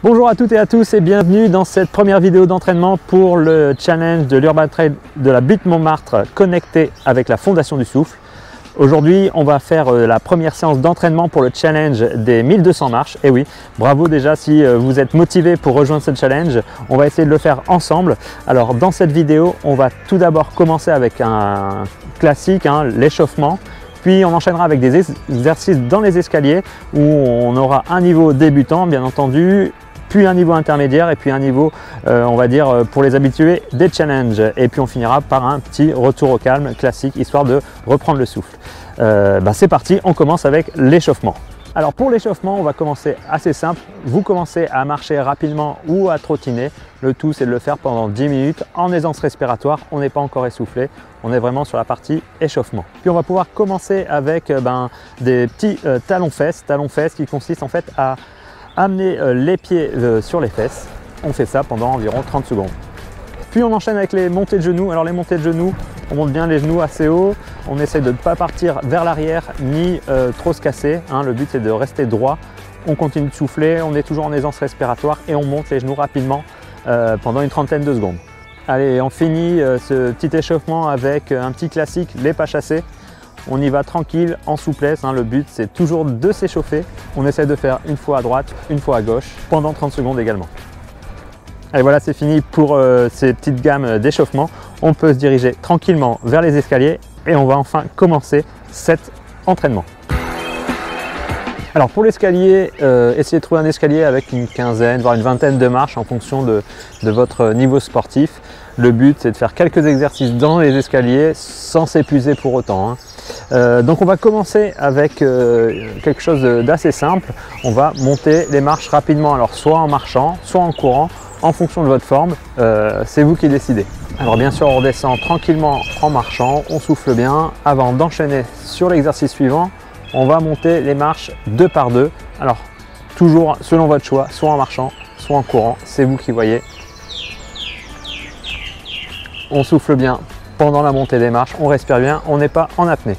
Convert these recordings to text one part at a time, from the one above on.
Bonjour à toutes et à tous et bienvenue dans cette première vidéo d'entraînement pour le challenge de l'Urban Trail de la Butte Montmartre connecté avec la Fondation du Souffle. Aujourd'hui, on va faire la première séance d'entraînement pour le challenge des 1200 marches. Et oui, bravo déjà si vous êtes motivé pour rejoindre ce challenge. On va essayer de le faire ensemble. Alors dans cette vidéo, on va tout d'abord commencer avec un classique, l'échauffement. Puis on enchaînera avec des exercices dans les escaliers où on aura un niveau débutant bien entendu, puis un niveau intermédiaire et puis un niveau, on va dire, pour les habitués des challenges. Et puis on finira par un petit retour au calme classique, histoire de reprendre le souffle. C'est parti, on commence avec l'échauffement. Alors pour l'échauffement, on va commencer assez simple. Vous commencez à marcher rapidement ou à trottiner. Le tout, c'est de le faire pendant 10 minutes en aisance respiratoire. On n'est pas encore essoufflé. On est vraiment sur la partie échauffement. Puis on va pouvoir commencer avec des petits talons-fesses qui consistent en fait à amener les pieds sur les fesses. On fait ça pendant environ 30 secondes. Puis on enchaîne avec les montées de genoux. Alors les montées de genoux, on monte bien les genoux assez haut. On essaie de ne pas partir vers l'arrière ni trop se casser. Le but c'est de rester droit. On continue de souffler, on est toujours en aisance respiratoire et on monte les genoux rapidement pendant une trentaine de secondes. Allez, on finit ce petit échauffement avec un petit classique, les pas chassés. On y va tranquille, en souplesse. Le but, c'est toujours de s'échauffer. On essaie de faire une fois à droite, une fois à gauche, pendant 30 secondes également. Et voilà, c'est fini pour ces petites gammes d'échauffement. On peut se diriger tranquillement vers les escaliers et on va enfin commencer cet entraînement. Alors pour l'escalier, essayez de trouver un escalier avec une quinzaine, voire une vingtaine de marches en fonction de votre niveau sportif. Le but, c'est de faire quelques exercices dans les escaliers sans s'épuiser pour autant. Donc on va commencer avec quelque chose d'assez simple. On va monter les marches rapidement, alors soit en marchant, soit en courant, en fonction de votre forme. C'est vous qui décidez. Alors bien sûr, on redescend tranquillement en marchant, on souffle bien. Avant d'enchaîner sur l'exercice suivant, on va monter les marches deux par deux. Alors toujours selon votre choix, soit en marchant, soit en courant, c'est vous qui voyez. On souffle bien pendant la montée des marches, on respire bien, on n'est pas en apnée.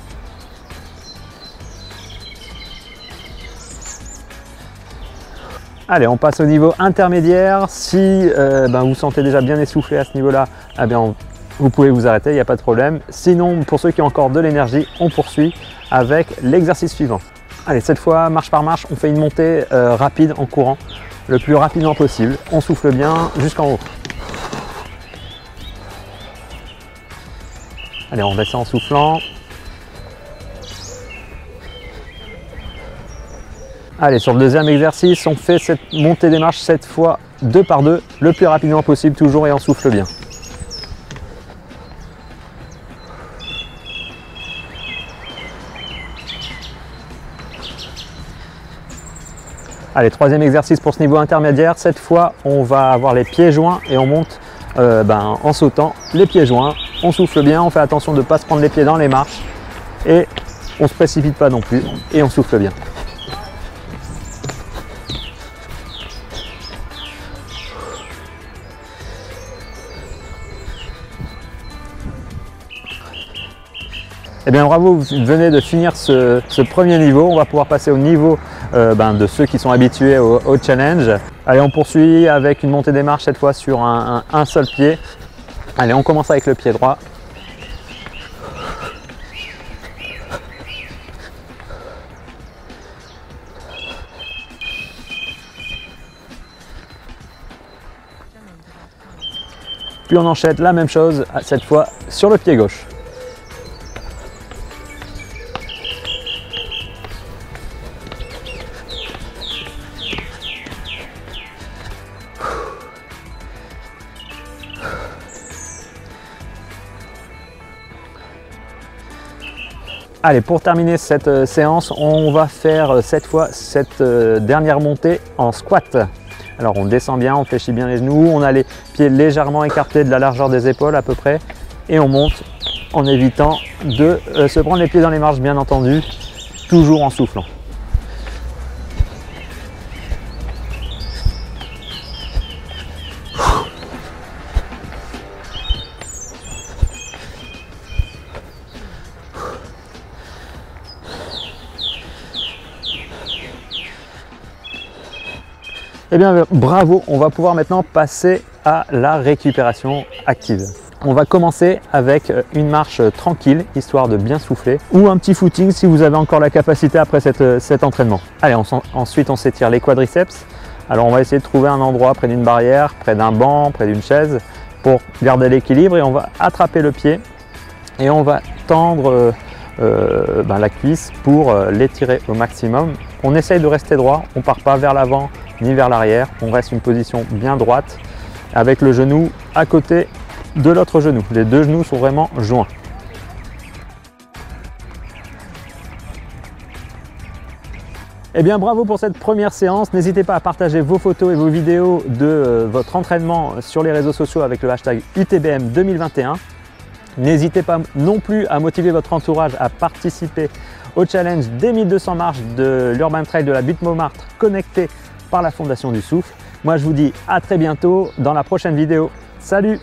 Allez, on passe au niveau intermédiaire. Si vous sentez déjà bien essoufflé à ce niveau-là, vous pouvez vous arrêter, il n'y a pas de problème. Sinon, pour ceux qui ont encore de l'énergie, on poursuit avec l'exercice suivant. Allez, cette fois, marche par marche, on fait une montée rapide en courant, le plus rapidement possible. On souffle bien jusqu'en haut. Allez, on descend en soufflant. Allez, sur le deuxième exercice, on fait cette montée des marches cette fois deux par deux, le plus rapidement possible toujours et on souffle bien. Allez, troisième exercice pour ce niveau intermédiaire. Cette fois, on va avoir les pieds joints et on monte en sautant les pieds joints. On souffle bien, on fait attention de ne pas se prendre les pieds dans les marches et on ne se précipite pas non plus et on souffle bien. Eh bien bravo, vous venez de finir ce premier niveau. On va pouvoir passer au niveau de ceux qui sont habitués au challenge. Allez, on poursuit avec une montée des marches cette fois sur un seul pied. Allez, on commence avec le pied droit. Puis on enchaîne la même chose, cette fois sur le pied gauche. Allez, pour terminer cette séance, on va faire cette fois cette dernière montée en squat. Alors on descend bien, on fléchit bien les genoux, on a les pieds légèrement écartés de la largeur des épaules à peu près et on monte en évitant de se prendre les pieds dans les marches bien entendu, toujours en soufflant. Eh bien bravo, on va pouvoir maintenant passer à la récupération active. On va commencer avec une marche tranquille, histoire de bien souffler, ou un petit footing si vous avez encore la capacité après cet entraînement. Allez, ensuite on s'étire les quadriceps. Alors on va essayer de trouver un endroit près d'une barrière, près d'un banc, près d'une chaise, pour garder l'équilibre, et on va attraper le pied et on va tendre la cuisse pour l'étirer au maximum. On essaye de rester droit, on ne part pas vers l'avant ni vers l'arrière, on reste une position bien droite avec le genou à côté de l'autre genou. Les deux genoux sont vraiment joints. Eh bien bravo pour cette première séance. N'hésitez pas à partager vos photos et vos vidéos de votre entraînement sur les réseaux sociaux avec le hashtag UTBM 2021. N'hésitez pas non plus à motiver votre entourage à participer au challenge des 1200 marches de l'Urban Trail de la Butte Montmartre connecté par la Fondation du Souffle. Moi je vous dis à très bientôt dans la prochaine vidéo. Salut!